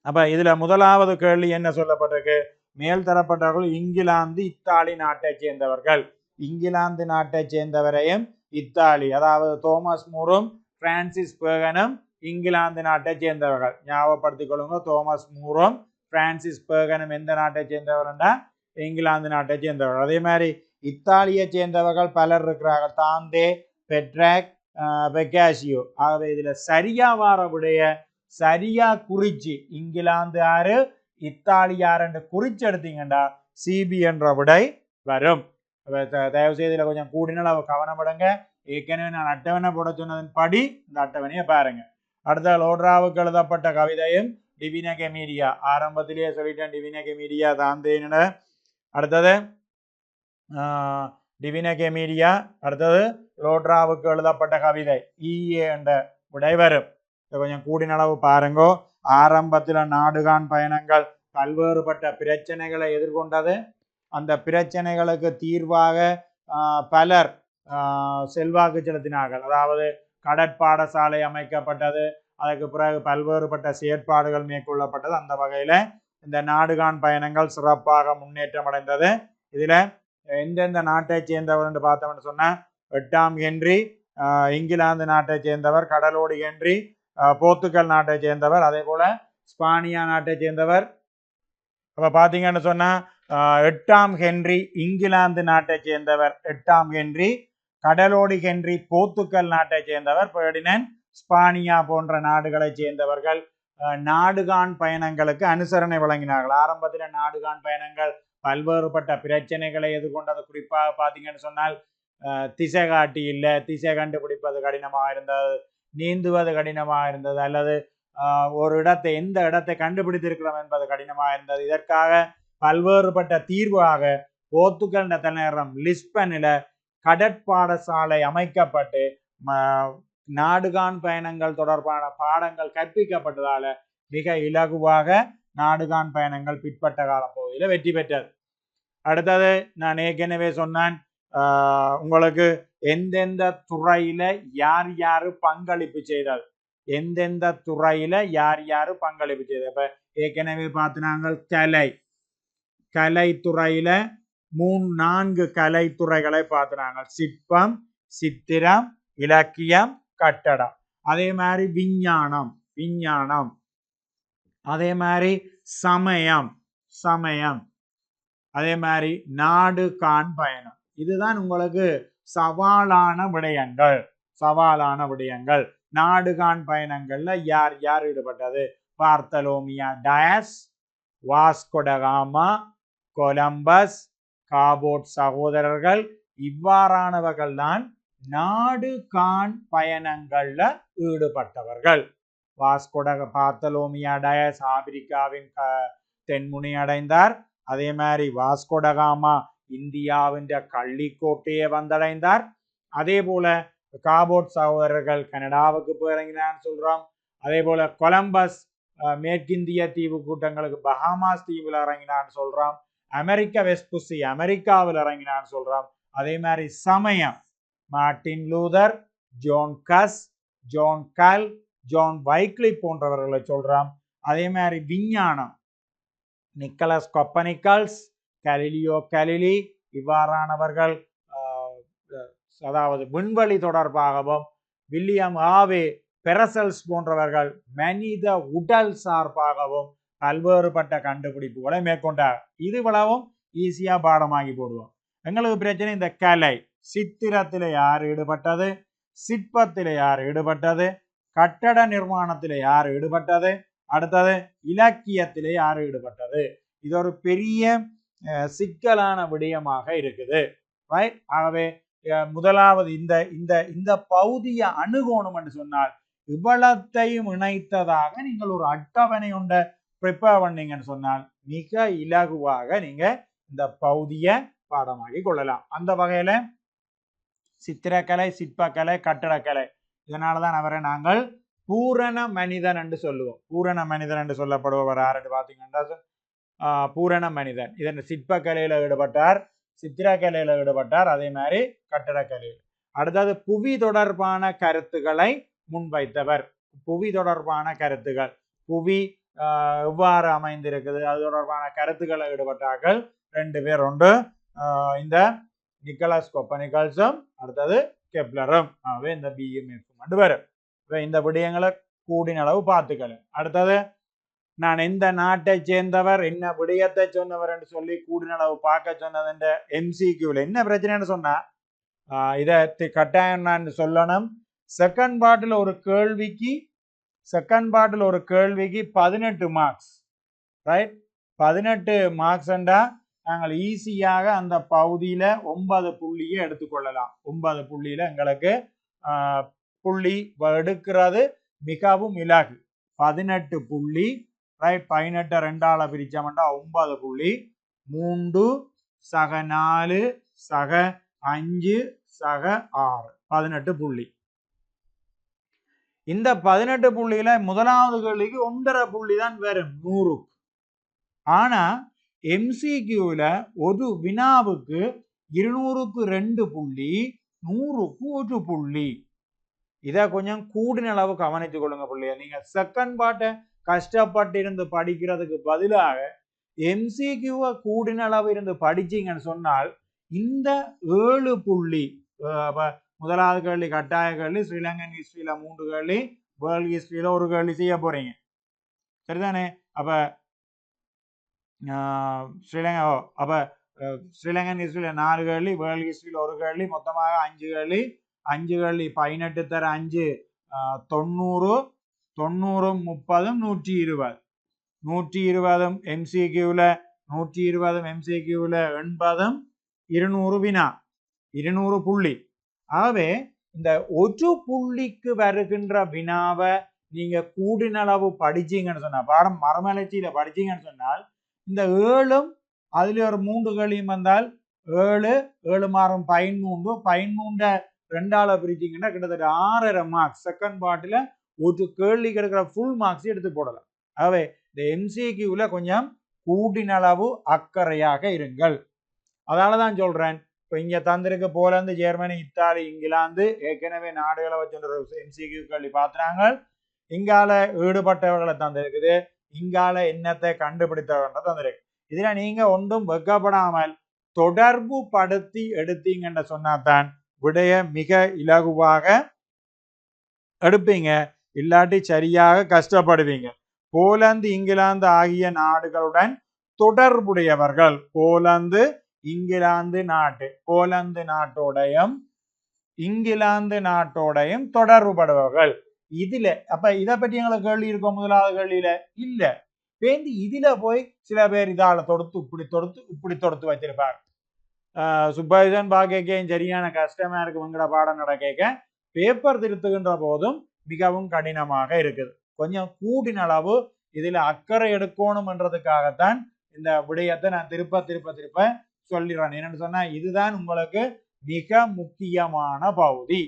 அப்ப இதுல முதலாவது கேள்வி என்ன சொல்லப்பட்டிருக்கு? மேல் தரப்பட்டவர்கள் இங்கிலாந்து இத்தாலி நாட்டை சேர்ந்தவர்கள். இங்கிலாந்து நாட்டை சேர்ந்தவரையும் இத்தாலி, அதாவது தோமஸ் மூரும் பிரான்சிஸ் பேகனும் இங்கிலாந்து நாட்டை சேர்ந்தவர்கள். ஞாபகப்படுத்திக் கொள்ளுங்க. தோமஸ் மூரும் பிரான்சிஸ் பேகனும் எந்த நாட்டை சேர்ந்தவர்னா இங்கிலாந்து நாட்டை சேர்ந்தவர்கள். அதே மாதிரி இத்தாலியை சேர்ந்தவர்கள் பலர் இருக்கிறார்கள். Dante, Petrarch, பெக்காசியோ. ஆகவே இதுல சரியா வார விடைய சரியா குறிச்சு இங்கிலாந்து யாரு இத்தாலி யாருன்னு குறிச்சு எடுத்தீங்கன்னா சிபி என்ற விடை வரும். தயவு செய்து இதுல கொஞ்சம் கூடினால் கவனப்படுங்க. ஏற்கனவே நான் அட்டவணை போட சொன்னதன் படி இந்த அட்டவணையை பாருங்க. அடுத்த லோட்ராவுக்கு எழுதப்பட்ட கவிதையும் டிவின கெமீடியா. ஆரம்பத்திலேயே சொல்லிட்டேன் டிவின கெமீடியா தாந்தேன. அடுத்தது டிவின கெமீடியா. அடுத்தது லோட்ராவுக்கு எழுதப்பட்ட கவிதை ஈஏ என்ற விடை வரும். கொஞ்சம் கூடின அளவு பாருங்கோ. ஆரம்பத்தில் நாடுகான் பயணங்கள் பல்வேறுபட்ட பிரச்சனைகளை எதிர்கொண்டது. அந்த பிரச்சனைகளுக்கு தீர்வாக பலர் செல்வாக்கு செலுத்தினார்கள். அதாவது கடற்பாடசாலை அமைக்கப்பட்டது. அதற்கு பிறகு பல்வேறுபட்ட செயற்பாடுகள் மேற்கொள்ளப்பட்டது. அந்த வகையில இந்த நாடுகான் பயணங்கள் சிறப்பாக முன்னேற்றம் அடைந்தது. இதுல எந்தெந்த நாட்டை சேர்ந்தவர் என்று பார்த்தோம்னு சொன்னா 8ஆம் ஹென்றி இங்கிலாந்து நாட்டை சேர்ந்தவர், கடலோடி ஹென்றி போர்த்துகல் நாட்டை சேர்ந்தவர், அதே போல ஸ்பானியா நாட்டை சேர்ந்தவர். அப்ப பாத்தீங்கன்னு சொன்னா 8ஆம் ஹென்றி இங்கிலாந்து நாட்டை சேர்ந்தவர், 8ஆம் ஹென்றி கடலோடி ஹென்றி போர்த்துகல் நாட்டை சேர்ந்தவர், பெர்டினண்ட் ஸ்பானியா போன்ற நாடுகளை சேர்ந்தவர்கள் நாடுகான் பயணங்களுக்கு அனுசரணை வழங்கினார்கள். ஆரம்பத்தில் நாடுகான் பயணங்கள் பல்வேறுபட்ட பிரச்சனைகளை எதிர்கொண்டது. குறிப்பாக பார்த்தீங்கன்னு சொன்னால் திசை காட்டி இல்லை, திசை கண்டுபிடிப்பது கடினமாக இருந்தது, நீந்துவது கடினமாக இருந்தது, அல்லது ஒரு இடத்தை எந்த இடத்தை கண்டுபிடித்திருக்கிறோம் என்பது கடினமாக இருந்தது. இதற்காக பல்வேறுபட்ட தீர்வாக போர்த்துகல் தலைநகரம் லிஸ்பனில் கடற்பாடசாலை அமைக்கப்பட்டு நாடுகான் பயணங்கள் தொடர்பான பாடங்கள் கற்பிக்கப்பட்டதால மிக இலகுவாக நாடுகான் பயணங்கள் பிற்பட்ட கால பகுதியில் வெற்றி பெற்றது. அடுத்தது நான் ஏற்கனவே சொன்னேன் உங்களுக்கு எந்தெந்த துறையில யார் யாரு பங்களிப்பு செய்தால், எந்தெந்த துறையில யார் யாரு பங்களிப்பு செய்தால். இப்ப ஏற்கனவே பார்த்தினாங்க கலைத்துறையில 4 கலைத்துறைகளை பார்த்தினாங்க. சிற்பம், சித்திரம், இலக்கியம், கட்டடம். அதே மாதிரி விஞ்ஞானம், அதே மாதிரி சமயம், அதே மாதிரி நாடுகான் பயணம். இதுதான் உங்களுக்கு சவாலான விடயங்கள். நாடுகான் பயணங்கள்ல யார் யார் ஈடுபட்டது? பார்த்தலோமியா டயஸ், வாஸ்கோ ட காமா, கொலம்பஸ், காபோட் சகோதரர்கள், இவ்வாறானவர்கள் தான் நாடுகான் பயணங்கள்ல ஈடுபட்டவர்கள். பார்த்தலோமியா டயஸ் ஆப்பிரிக்காவின் தென்முனை அடைந்தார். அதே மாதிரி வாஸ்கோ ட காமா இந்தியாவின் கள்ளிக்கோட்டையை வந்தடைந்தார். அதே போல காபோட் சகோதரர்கள் கனடாவுக்கு போயிறங்கினான்னு சொல்றோம். அதே போல கொலம்பஸ் மேற்கிந்திய தீவு கூட்டங்களுக்கு பஹாமாஸ் தீவில் இறங்கினான்னு சொல்றோம். அமெரிக்க வெஸ்புசி அமெரிக்காவில் இறங்கினான்னு சொல்றோம். அதே மாதிரி சமயம் மார்ட்டின் லூதர், ஜோன் கஸ், ஜோன் கல், ஜோன் வைக்லிப் போன்றவர்களை சொல்றோம். அதே மாதிரி விஞ்ஞானம் நிக்கலஸ் கொப்பனிக்கல்ஸ், கலிலியோ கலிலி, இவ்வாறானவர்கள் அதாவது விண்வெளி தொடர்பாகவும், வில்லியம் ஆவே பெரசல்ஸ் போன்றவர்கள் மனித உடல் சார்பாகவும் பல்வேறுபட்ட கண்டுபிடிப்புகளை மேற்கொண்டார். இது இவ்வளவும் ஈஸியா பாடமாகி போடுவோம். எங்களுக்கு பிரச்சனை இந்த கலை, சித்திரத்தில் யார் ஈடுபட்டது, சிற்பத்தில் யார் ஈடுபட்டது, கட்டட நிர்மாணத்தில் யார் ஈடுபட்டது, அடுத்தது இலக்கியத்திலே யார் ஈடுபட்டது. இது ஒரு பெரிய சிக்கலான விடயமாக இருக்குது, ரைட். ஆகவே முதலாவது இந்த இந்த இந்த பகுதிய அணுகோணம் என்று சொன்னால் இவ்வளத்தையும் இணைத்ததாக நீங்கள் ஒரு அட்டவணை ஒன்றை ப்ரிப்பேர் பண்ணீங்கன்னு சொன்னால் மிக இலகுவாக நீங்க இந்த பகுதிய பாடமாக்கி கொள்ளலாம். அந்த வகையில சித்திரக்கலை, சிற்பக்கலை, கட்டடக்கலை, இதனாலதான் அவரை நாங்கள் பூரண மனிதன் என்று சொல்லுவோம். பூரண மனிதன் என்று சொல்லப்படுபவர் யார் என்று பார்த்தீங்கன்னா பூரண மனிதன். இதன் சிற்பக்கலையில ஈடுபட்டார், சித்திரக்கலையில ஈடுபட்டார், அதே மாதிரி கட்டடக்கலையில். அடுத்தது புவி தொடர்பான கருத்துக்களை முன்வைத்தவர். புவி தொடர்பான கருத்துக்கள், புவி எவ்வாறு அமைந்திருக்குது அது தொடர்பான கருத்துக்களை ஈடுபட்டார்கள் 2 பேர். ஒன்று இந்த நிக்கோலஸ் கோப்பர்னிக்கஸும் அடுத்தது கெப்லரும். ஆகவே இந்த பிஎம்எஃப் வரும். இந்த விடயங்களை கூடின அளவு பார்த்துக்கணும். அடுத்தது நான் எந்த நாட்டை சேர்ந்தவர், என்ன விடயத்தை சொன்னவர் என்று சொல்லி கூடின அளவு பார்க்க சொன்னது. இந்த எம்சிக்யூல என்ன பிரச்சனைன்னு சொன்னா இதை கட்டாயம் நான் சொல்லணும். செகண்ட் பார்ட்டில் ஒரு கேள்விக்கு 18 மார்க்ஸ், ரைட். 18 மார்க்ஸ் என்றா நாங்கள் ஈஸியாக அந்த பகுதியில 9 புள்ளியை எடுத்துக்கொள்ளலாம். 9 புள்ளியில எங்களுக்கு புள்ளி எடுக்கிறது மிகவும் இலகு. 18 புள்ளி, ரைட். 18 2ஆல பிரிச்சோம்னா 9 புள்ளி, 3 சக 4 சக 5 சக 6, 18 புள்ளி. இந்த 18 புள்ளியில முதலாவது கேள்விக்கு 1.5 புள்ளி தான் வரும் 100. ஆனா எம்சிக்யூல ஒரு வினாவுக்கு 200க்கு 2 புள்ளி, 100க்கு 1 புள்ளி. இதை கொஞ்சம் கூடின அளவு கவனித்துக் கொள்ளுங்க பிள்ளைய. நீங்க செகண்ட் பார்ட்டை கஷ்டப்பட்டு இருந்து படிக்கிறதுக்கு பதிலாக எம்சிக்யூவை கூடின அளவு இருந்து படிச்சீங்கன்னு சொன்னால் இந்த 7 புள்ளி, முதலாவது கேள்வி கட்டாய கேள்வி, ஸ்ரீலங்கன் ஹிஸ்டரியில 3 கேள்வி, வேர்ல்ட் ஹிஸ்டரியில 1 கேள்வி செய்ய போறீங்க, சரிதானே? அப்ப ஸ்ரீலங்கன் ஹிஸ்டரியில 4 கேள்வி, வேர்ல்ட் ஹிஸ்டரியில 1 கேள்வி, மொத்தமாக 5 கேள்வி. 5 கேள்வி 18 தர 5 90, 90 30 120, 120 எம்சிக்யூல 120 எம்சிக்யூல 80, 200 வினா, 200 புள்ளி. ஆகவே இந்த 1 புள்ளிக்கு வருகின்ற வினாவை நீங்க கூடின அளவு படிச்சீங்கன்னு சொன்னா, பாடம் மறுமலர்ச்சியில படிச்சீங்கன்னு சொன்னால் இந்த 7ம் அதுல ஒரு 3 கேள்வியும் வந்தால் 7 7 மாறும் 13, 13 2ஆல பிரிச்சிங்கன்னா கிட்டத்தட்ட 6.5 மார்க்ஸ் செகண்ட் பார்ட்டில் ஒரு கேள்வி கிடைக்கிற ஃபுல் மார்க்ஸ் எடுத்து போடலாம். ஆகவே இந்த எம்சிக்யூல கொஞ்சம் கூடின அளவு அக்கறையாக இருங்கள். அதனால தான் சொல்றேன். இப்போ இங்க தந்திருக்கு போலந்து, ஜெர்மனி, இத்தாலி, இங்கிலாந்து ஏற்கனவே நாடுகளை வச்சு எம்சிக்யூ கேள்வி பார்த்துறாங்க. இங்கால ஈடுபட்டவர்களை தந்திருக்குது, இங்கால என்னத்தை கண்டுபிடித்தவர்களை தந்திருக்கு. இதுல நீங்க ஒன்றும் வெக்கப்படாமல் தொடர்பு படுத்தி எடுத்தீங்கன்னு சொன்னாதான் விடைய மிக இலகுவாக எடுப்பீங்க, இல்லாட்டி சரியாக கஷ்டப்படுவீங்க. போலந்து, இங்கிலாந்து ஆகிய நாடுகளுடன் தொடர்புடையவர்கள், போலந்து இங்கிலாந்து நாட்டு, போலந்து நாட்டோடையும் இங்கிலாந்து நாட்டோடையும் தொடர்புபடுபவர்கள். இதுல அப்ப இதை பற்றி எங்களுக்கு கேள்வி இருக்கும் முதலாவது கேள்வியில இல்ல. பேந்தி இதுல போய் சில பேர் இதால தொடுத்து இப்படி தொடுத்து வச்சிருப்பாங்க. சுப்பைசன் பாக்கையும் சரியான கஷ்டமா இருக்கு. உங்களோட பாடம் நடக்க பேப்பர் திருத்துகின்ற போதும் மிகவும் கடினமாக இருக்குது. கொஞ்சம் கூடின அளவு இதுல அக்கறை எடுக்கணும் என்றதுக்காகத்தான் இந்த விடயத்தை நான் திருப்ப சொல்லிடுறேன். என்னன்னு சொன்னா இதுதான் உங்களுக்கு மிக முக்கியமான பகுதி.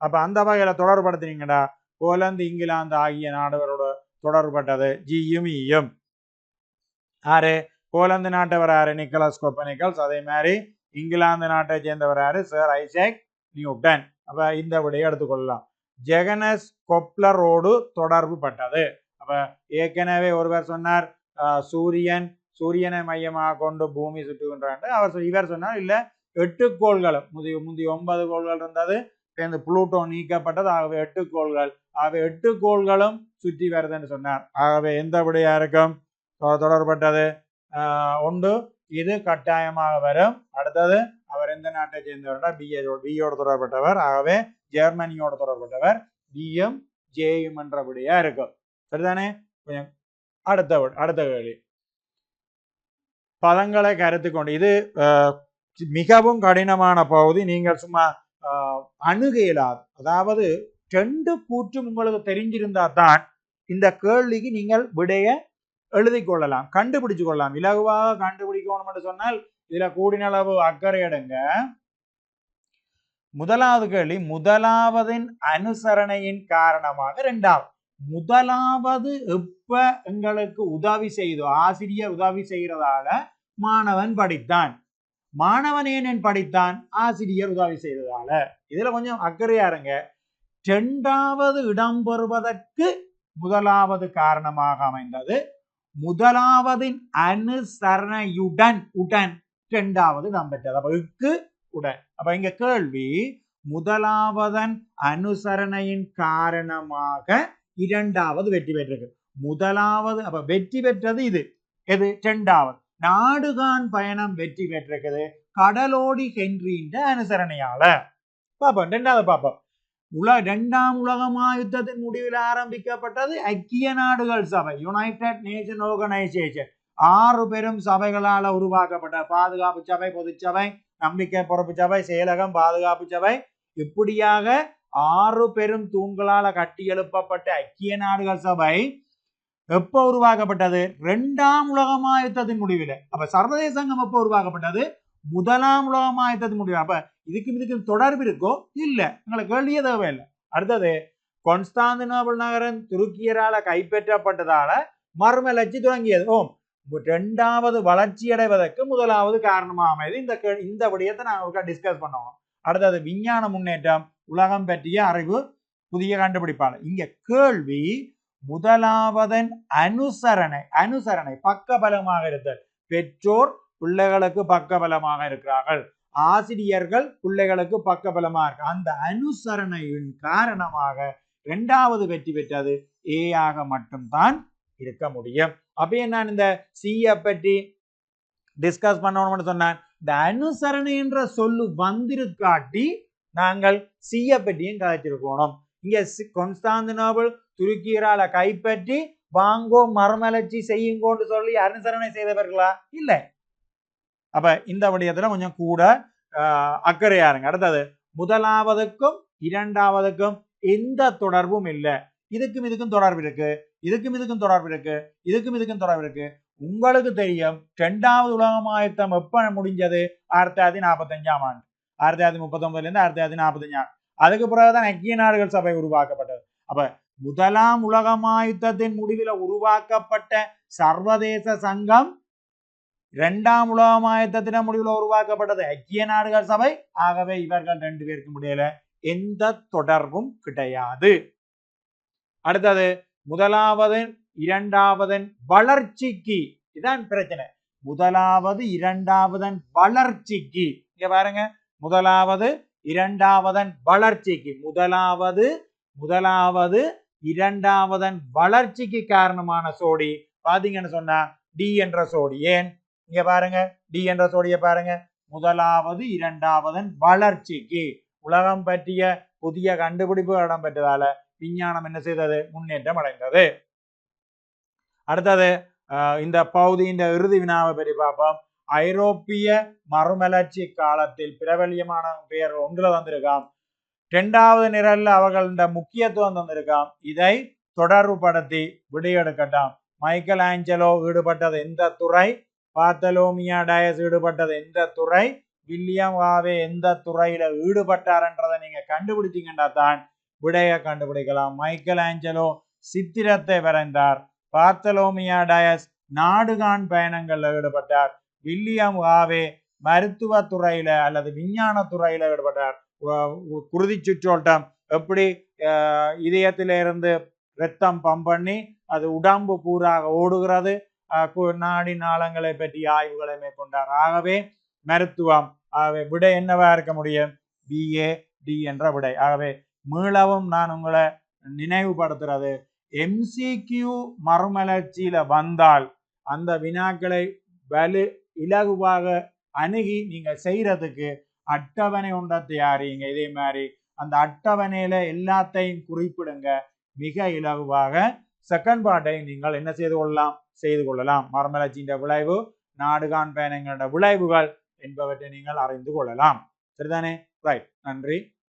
அப்ப அந்த வகையில தொடர்படுத்தினீங்கடா போலந்து, இங்கிலாந்து ஆகிய நாடுகளோட தொடர்பட்டது ஜியும் ஈயும். யாரு? போலந்து நாட்டவர் யாரு? Nicolaus Copernicus. அதே மாதிரி இங்கிலாந்து நாட்டை சேர்ந்தவர் யாரு? Sir Isaac Newton. அப்ப இந்த விடையை எடுத்துக்கொள்ளலாம். ஜெகனஸ் கொப்லரோடு தொடர்பு பட்டது. அப்ப ஏற்கனவே ஒருவர் சொன்னார் சூரியனை மையமாக கொண்டு பூமி சுற்றுகின்றார். இவர் சொன்னார் இல்ல 8 கோள்களும் முந்தி 9 கோள்கள் இருந்தது, புளூட்டோ நீக்கப்பட்டது, ஆகவே 8 கோள்கள், ஆகவே 8 கோள்களும் சுற்றி வருதுன்னு சொன்னார். ஆகவே எந்த விடையா இருக்கும் தொடர்பட்டது? ஒன்று இது கட்டாயமாக வரும். அடுத்தது அவர் எந்த நாட்டை சேர்ந்தவர்? பியோட தொடர்பட்டவர். ஆகவே ஜெர்மனியோட தொடர்பட்டவர். பியும் ஜேயும் என்ற விடையா இருக்கும். சரிதானே? கொஞ்சம் அடுத்த கேள்வி பதங்களை கருத்து கொண்டு இது மிகவும் கடினமான பகுதி. நீங்கள் சும்மா அணுக இயலாது. அதாவது 2 கூற்றும் உங்களுக்கு தெரிஞ்சிருந்தா தான் இந்த கேள்விக்கு நீங்கள் விடைய எழுதி கொள்ளலாம், கண்டுபிடிச்சு கொள்ளலாம். இலகுவாக கண்டுபிடிக்கணும் என்று சொன்னால் இதுல கூடின அளவு அக்கறை எடுங்க. முதலாவது கேள்வி, முதலாவதின் அனுசரணையின் காரணமாக இரண்டாவது. முதலாவது எப்ப எங்களுக்கு உதவி செய்தோ, ஆசிரியர் உதவி செய்யறதால மாணவன் படித்தான். மாணவன் ஏன் படித்தான்? ஆசிரியர் உதவி செய்ததால. இதுல கொஞ்சம் அக்கறையா இருங்க. இரண்டாவது இடம் பெறுவதற்கு முதலாவது காரணமாக அமைந்தது. முதலாவதின் அனுசரணையுடன் இரண்டாவது இடம் பெற்றது. அப்ப இக்கு உடன். அப்ப இங்க கேள்வி, முதலாவதன் அனுசரணையின் காரணமாக இரண்டாவது வெற்றி பெற்றிருக்கு. முதலாவது அப்ப வெற்றி பெற்றது இது எது? இரண்டாவது. நாடுகான் பயணம் வெற்றி பெற்றிருக்குது கடலோடி ஹென்றியின் அனுசரணையால. பாப்போம் இரண்டாவது பாப்போம். இரண்டாம் உலகமாயுத்தத்தின் முடிவில் ஆரம்பிக்கப்பட்டது ஐக்கிய நாடுகள் சபை, யுனைடெட் நேஷன் ஆர்கனைசேஷன். 6 பெரும் சபைகளால உருவாக்கப்பட்ட பாதுகாப்பு சபை, பொதுச்சபை, நம்பிக்கை பொறுப்பு சபை, செயலகம், பாதுகாப்பு சபை, இப்படியாக 6 பெரும் தூண்களால கட்டி எழுப்பப்பட்ட ஐக்கிய நாடுகள் சபை எப்ப உருவாக்கப்பட்டது? 2ஆம் உலகமாயுத்தத்தின் முடிவில். அப்ப சர்வதேச சங்கம் எப்ப உருவாக்கப்பட்டது? 1ஆம் உலகமாயுத்தத்தின் முடிவு. அப்ப இதுக்கு தொடர்பு இருக்கோ? இல்ல. உங்களுக்கு கேள்வியே தேவையில்லை. அடுத்தது, கான்ஸ்டாந்தினோபிள் நகரம் துருக்கியரால கைப்பற்றப்பட்டதால மறுமலர்ச்சி தொடங்கியது. 2வது வளர்ச்சி அடைவதற்கு முதலாவது காரணமாக அமைது. இந்த விடயத்தை நாங்கள் டிஸ்கஸ் பண்ணுவோம். அடுத்தது, விஞ்ஞான முன்னேற்றம், உலகம் பற்றிய அறிவு, புதிய கண்டுபிடிப்பாளர். இங்க கேள்வி, முதலாவதன் அனுசரணை பக்கபலமாக இருத்தல். பெற்றோர் பிள்ளைகளுக்கு பக்கபலமாக இருக்கிறார்கள், ஆசிரியர்கள் பிள்ளைகளுக்கு பக்கபலமாக இருக்கு. அந்த அனுசரணையின் காரணமாக 2வது வெற்றி பெற்றது ஏ ஆக மட்டும்தான் இருக்க முடியும். அப்பயே நான் இந்த சியை பற்றி டிஸ்கஸ் பண்ணணும்னு சொன்னேன். இந்த அனுசரணை என்ற சொல்லு வந்திருக்காட்டி நாங்கள் சியை பற்றியும் கதைச்சிருக்கணும். இங்க கான்ஸ்டாந்தினோபிள் துருக்கியரால கைப்பற்றி வாங்கோ மறுமலர்ச்சி செய்யுங்கோன்னு சொல்லி அனுசரணை செய்தவர்களா? இல்லை. அப்ப இந்த விடயத்துல கொஞ்சம் கூட அக்கறையா இருங்க. அடுத்தது, முதலாவதுக்கும் இரண்டாவதுக்கும் எந்த தொடர்பும் இல்லை. இதுக்கும் தொடர்பு இருக்கு, இதுக்கும் தொடர்பு இருக்கு, இதுக்கும் தொடர்பு இருக்கு. உங்களுக்கு தெரியும் 2வது உலகமாயுத்தம் எப்ப முடிஞ்சது? 1945ஆம் ஆண்டு. 1939 1945 ஆண்டு. அதுக்கு பிறகுதான் ஐக்கிய நாடுகள் சபை உருவாக்கப்பட்டது. அப்ப 1ஆம் உலகமாயுத்தத்தின் முடிவில் உருவாக்கப்பட்ட சர்வதேச சங்கம் 2ஆம் உலகமாயுத்தத்தின் முடிவில் உருவாக்கப்பட்டது ஐக்கிய நாடுகள் சபை. ஆகவே இவர்கள் 2 பேருக்கும் இடையில எந்த தொடர்பும் கிடையாது. அடுத்தது, முதலாவதன் இரண்டாவதன் வளர்ச்சிக்கு, இதான் பிரச்சனை. முதலாவது இரண்டாவதன் வளர்ச்சிக்கு, இங்க பாருங்க, முதலாவது இரண்டாவதன் வளர்ச்சிக்கு, முதலாவது இரண்டாவதன் வளர்ச்சிக்கு காரணமான சோடி பாத்தீங்கன்னு சொன்னா டி என்ற சோடி. ஏன்? இங்க பாருங்க, டி என்ற சோடியை பாருங்க. முதலாவது இரண்டாவதன் வளர்ச்சிக்கு, உலகம் பற்றிய புதிய கண்டுபிடிப்பு இடம் பெற்றதால விஞ்ஞானம் என்ன செய்தது? முன்னேற்றம் அடைந்தது. அடுத்தது, இந்த பகுதியின் இறுதி வினாவை பற்றி பார்ப்போம். ஐரோப்பிய மறுமலர்ச்சி காலத்தில் பிரபல்யமான பெயர் ஒன்றுல வந்திருக்காம். 2வது நிரல்ல அவர்கள் இந்த முக்கியத்துவம் தந்திருக்காம். இதை தொடர்புபடுத்தி விடையெடுக்கட்டாம். மைக்கேல் ஆஞ்சலோ ஈடுபட்டது எந்த துறை? பார்த்தலோமியா டயஸ் ஈடுபட்டது எந்த துறை? வில்லியம் வாவே எந்த துறையில ஈடுபட்டார்ன்றதை நீங்க கண்டுபிடிச்சீங்கன்னா தான் விடைய கண்டுபிடிக்கலாம். மைக்கேல் ஆஞ்சலோ சித்திரத்தை வரைந்தார். பார்த்தலோமியா டயஸ் நாடுகான் பயணங்கள்ல ஈடுபட்டார். வில்லியம் வாவே மருத்துவ துறையில அல்லது விஞ்ஞான துறையில ஈடுபட்டார். குருதி சுற்றோட்டம் எப்படி இதயத்திலிருந்து ரத்தம் பம்ப் பண்ணி அது உடம்பு பூராக ஓடுகிறது, நாடி நாளங்களை பற்றி ஆய்வுகளை மேற்கொண்டார். ஆகவே மருத்துவம். ஆகவே விடை என்னவா இருக்க முடியும்? BAD என்ற விடை. ஆகவே மீளவும் நான் உங்களை நினைவுபடுத்துறது, MCQ மறுமலர்ச்சியில வந்தால் அந்த வினாக்களை இலகுவாக அணுகி நீங்க செய்யறதுக்கு அட்டவணை ஒன்றை தயாரிங்க. இதே மாதிரி அந்த அட்டவணையில எல்லாத்தையும் குறிப்பிடுங்க, மிக இலகுவாக செகண்ட் பார்ட்டை நீங்கள் என்ன செய்து கொள்ளலாம் மறுமலர்ச்சியின் விளைவு நாடு காண்பயணங்களோட விளைவுகள் என்பவற்றை நீங்கள் அறிந்து கொள்ளலாம். சரிதானே? ரைட். நன்றி.